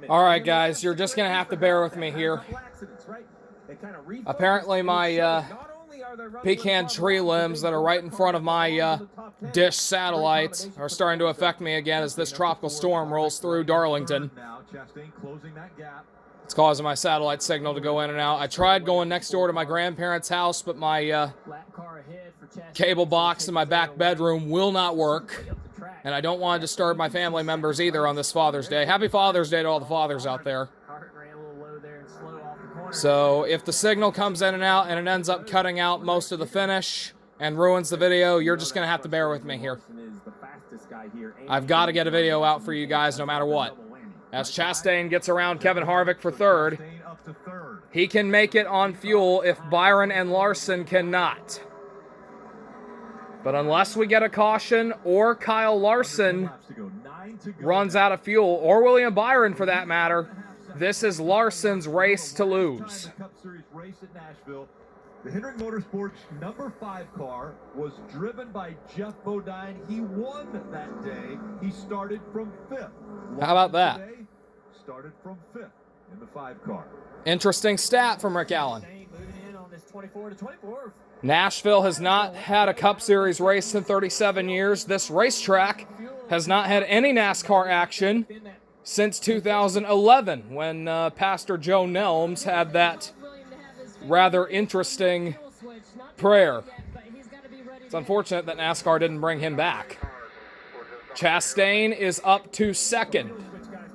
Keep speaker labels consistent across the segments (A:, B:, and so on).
A: All right, guys, you're just going to have to bear with me here. Apparently, my pecan tree limbs that are right in front of my dish satellite are starting to affect me again as this tropical storm rolls through Darlington. It's causing my satellite signal to go in and out. I tried going next door to my grandparents' house, but my cable box in my back bedroom will not work. And I don't want to disturb my family members either on this Father's Day. Happy Father's Day to all the fathers out there. So if the signal comes in and out and it ends up cutting out most of the finish and ruins the video, you're just going to have to bear with me here. I've got to get a video out for you guys no matter what. As Chastain gets around Kevin Harvick for third, he can make it on fuel if Byron and Larson cannot. But unless we get a caution or Kyle Larson runs out of fuel, or William Byron for that matter, this is Larson's race to lose.
B: The Hendrick Motorsports number 5 car was driven by Jeff Bodine. He won that day. He started from 5th.
A: How about that?
B: Started from 5th in the 5 car.
A: Interesting stat from Rick Allen. Nashville has not had a Cup Series race in 37 years. This racetrack has not had any NASCAR action since 2011 when Pastor Joe Nelms had that rather interesting prayer. It's unfortunate that NASCAR didn't bring him back. Chastain is up to second.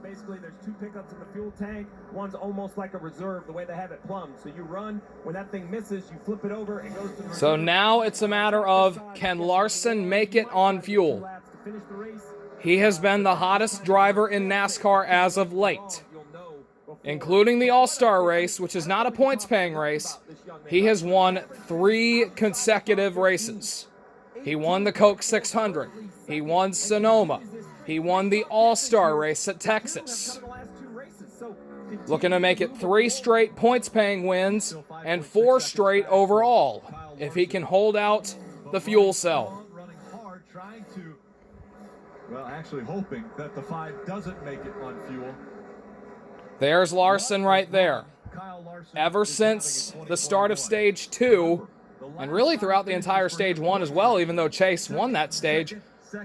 C: Basically, there's 2 pickups in the fuel tank. One's almost like a reserve, the way they have it plumbed. So you run, when that thing misses, you flip it over, it goes to the reserve.
A: So now it's a matter of, can Larson make it on fuel? He has been the hottest driver in NASCAR as of late, including the All-Star race, which is not a points-paying race. He has won 3 consecutive races. He won the Coke 600. He won Sonoma. He won the All-Star race at Texas. Looking to make it 3 straight points-paying wins and 4 straight overall if he can hold out the fuel cell.
B: Well, actually hoping that the 5 doesn't make it on fuel.
A: There's Larson right there. Ever since the start of Stage 2, and really throughout the entire Stage 1 as well, even though Chase won that stage,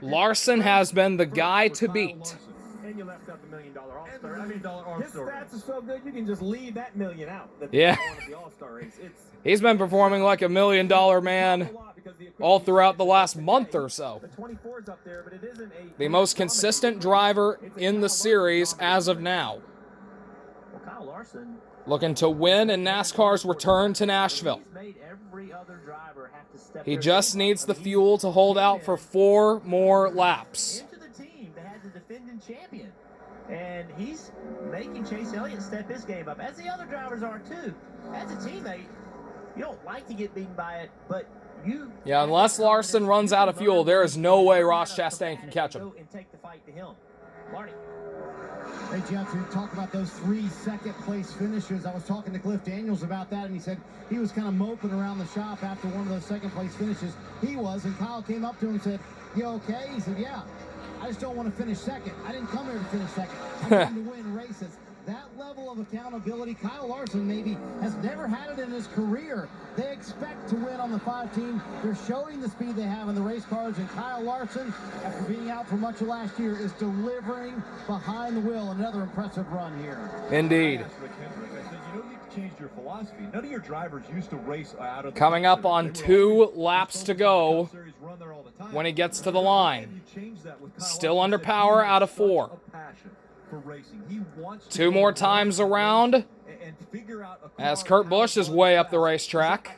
A: Larson has been the guy to beat.
C: And you left out the $1 million All-Star. His stats are so good, you can just leave that million out.
A: Yeah. He's been performing like $1 million man all throughout the last month or so. The most consistent driver in the series as of now. Looking to win in NASCAR's return to Nashville. He just needs the fuel to hold out for 4 more laps.
D: And he's making Chase Elliott step his game up, as the other drivers are too. As a teammate, you don't like to get beaten by it, but you...
A: Yeah, unless Larson runs out of fuel, there is no way Ross Chastain can catch him.
D: And take the fight to him. Marty.
E: Hey, Jeff, you talked about those 3 second-place finishes. I was talking to Cliff Daniels about that, and he said he was kind of moping around the shop after one of those second-place finishes. He was, and Kyle came up to him and said, "You okay?" He said, "Yeah. I just don't want to finish second. I didn't come here to finish second. I'm trying to win races." That level of accountability, Kyle Larson maybe has never had it in his career. They expect to win on the 5 team. They're showing the speed they have in the race cars, and Kyle Larson, after being out for much of last year, is delivering behind the wheel. Another impressive run here.
A: Indeed.
B: Changed your philosophy. None of your drivers used to race out of the
A: coming up on 2 laps to go when he gets to the line. Still under power out of 4. 2 more times around as Kurt Busch is way up the racetrack.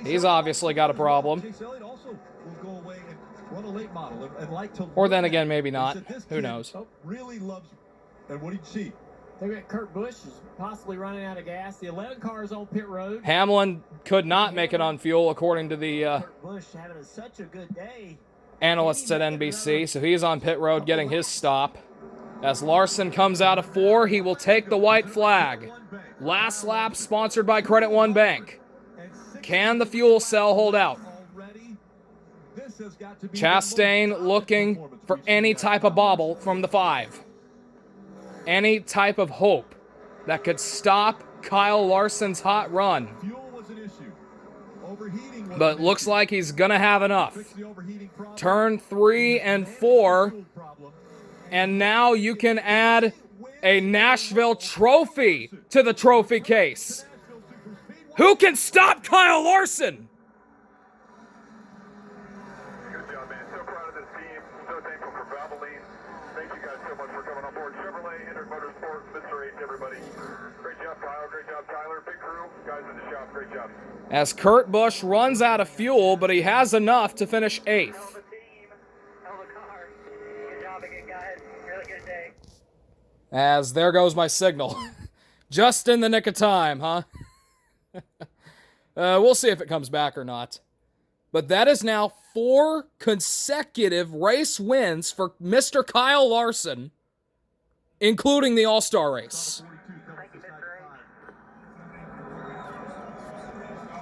A: He's obviously got a problem. Or then again, maybe not. Who knows?
B: Really loves. And what did you see?
C: They got Kurt Busch is possibly running out of gas. The 11 car is on pit road.
A: Hamlin could not make it on fuel, according to the
D: Kurt Busch having such a good day.
A: Analysts at NBC, so he's on pit road getting his stop. As Larson comes out of 4, he will take the white flag. Last lap sponsored by Credit One Bank. Can the fuel cell hold out? Chastain looking for any type of bobble from the 5. Any type of hope that could stop Kyle Larson's hot run.
B: Fuel was an issue. Overheating was
A: But
B: an
A: looks
B: issue.
A: like he's going to have enough.
B: Fix the overheating problem.
A: Turn 3 and 4.
B: Problem.
A: And now you can add a Nashville trophy to the trophy case. Who can stop Kyle Larson?
F: Good job, man. So proud of this team. So thankful for Valvoline. Thank you guys so much for coming on board. Chevrolet, Hendrick Motorsports, Mr. H, everybody. Great job, Kyle. Great job, Tyler. Big crew. Guys in the shop. Great job.
A: As Kurt Busch runs out of fuel, but he has enough to finish 8th.
G: Hell of a team, hell of a car. Good job again, guys. Really good day.
A: As there goes my signal. Just in the nick of time, huh? We'll see if it comes back or not. But that is now 4 consecutive race wins for Mr. Kyle Larson, including the All-Star race.
G: Thank you, Mr.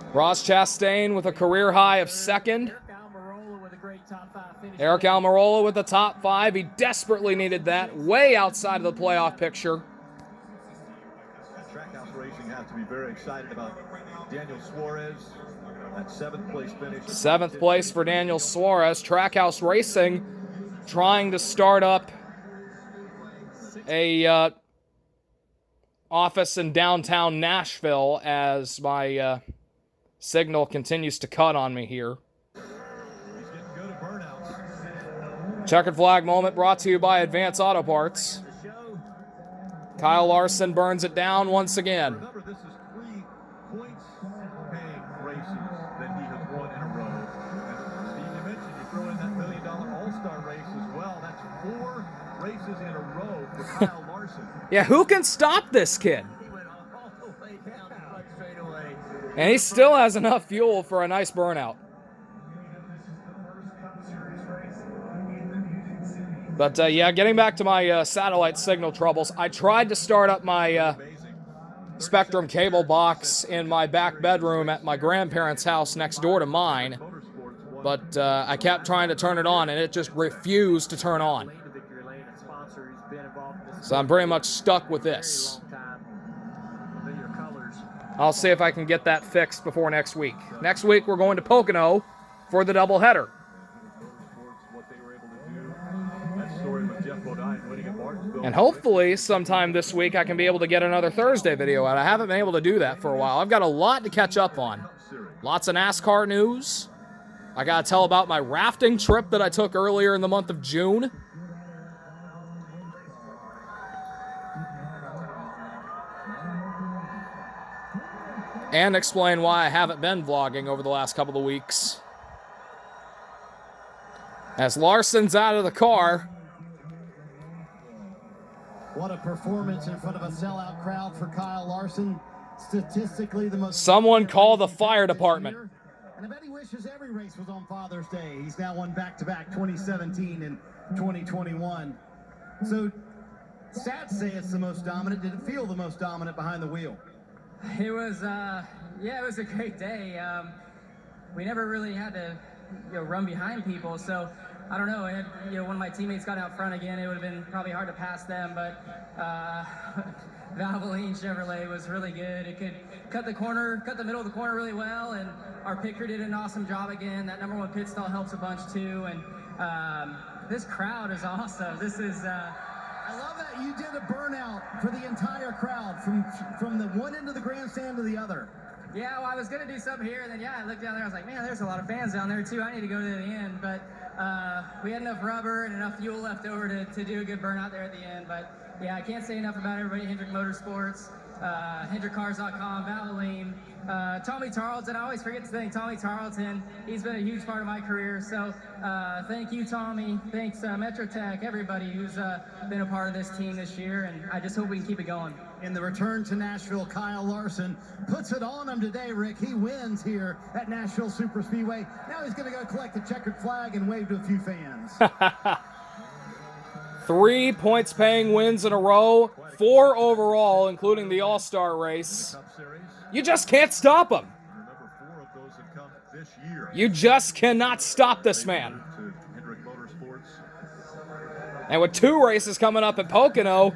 G: H.
A: Ross Chastain with a career high of 2nd.
D: Eric Almirola with a great top 5 finish.
A: Eric Almirola with the top 5. He desperately needed that. Way outside of the playoff picture.
B: Trackhouse Racing has to be very excited about Daniel Suarez. That 7th place finish.
A: 7th place for Daniel Suarez. Trackhouse Racing trying to start up a office in downtown Nashville as my signal continues to cut on me here.
B: He's getting good at burnouts.
A: Checkered flag moment brought to you by Advance Auto Parts. Kyle Larson burns it down once again.
B: Remember, this is 3 points-paying races that he has won in a row. And Steve, you mentioned you throw in that $1 million All-Star race as well. That's 4 races in a row for Kyle Larson.
A: Yeah, who can stop this kid?
D: He went all the way down the front straightaway.
A: And he still has enough fuel for a nice burnout. But yeah, getting back to my satellite signal troubles, I tried to start up my Spectrum cable box in my back bedroom at my grandparents' house next door to mine, but I kept trying to turn it on and it just refused to turn on.
D: Lane to Victory Lane, a sponsor who's been involved in this
A: So I'm pretty much stuck with this.
D: very long time. Familiar colors.
A: I'll see if I can get that fixed before next week. Next week we're going to Pocono for the doubleheader.
B: What they were able to do. That story with Jeff Bodine winning at Martinsville.
A: And hopefully sometime this week I can be able to get another Thursday video out. I haven't been able to do that for a while. I've got a lot to catch up on. Lots of NASCAR news. I got to tell about my rafting trip that I took earlier in the month of June. And explain why I haven't been vlogging over the last couple of weeks. As Larson's out of the car.
E: What a performance in front of a sellout crowd for Kyle Larson. Statistically, the most.
A: Someone call the fire department.
E: And I bet he wishes every race was on Father's Day. He's now won back-to-back 2017 and 2021. So, stats say it's the most dominant. Did it feel the most dominant behind the wheel?
H: It was, yeah, it was a great day. We never really had to, run behind people. So I don't know. When my teammates got out front again, it would have been probably hard to pass them. But Valvoline Chevrolet was really good. It could cut the middle of the corner really well, and our picker did an awesome job again. That number 1 pit stall helps a bunch too. And this crowd is awesome. This is.
E: I love that you did a burnout for the entire crowd, from the one end of the grandstand to the other.
H: Yeah, well, I was going to do something here, and then, I looked down there. I was like, man, there's a lot of fans down there, too. I need to go to the end. But we had enough rubber and enough fuel left over to do a good burnout there at the end. But, yeah, I can't say enough about everybody at Hendrick Motorsports, HendrickCars.com, Valvoline, Tommy Tarleton. I always forget to thank Tommy Tarleton. He's been a huge part of my career. So thank you, Tommy. Thanks, MetroTech, everybody who's been a part of this team this year. And I just hope we can keep it going.
E: In the return to Nashville, Kyle Larson puts it on him today, Rick. He wins here at Nashville Superspeedway. Now he's going to go collect the checkered flag and wave to a few fans.
A: 3 points-paying wins in a row, 4 overall, including the All-Star race. You just can't stop him.
B: Remember, 4 of those have come this year.
A: You just cannot stop this man.
B: To Hendrick Motorsports.
A: And with 2 races coming up at Pocono,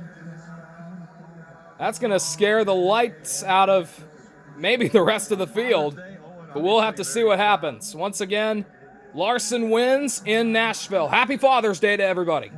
A: that's going to scare the lights out of maybe the rest of the field. But we'll have to see what happens. Once again, Larson wins in Nashville. Happy Father's Day to everybody.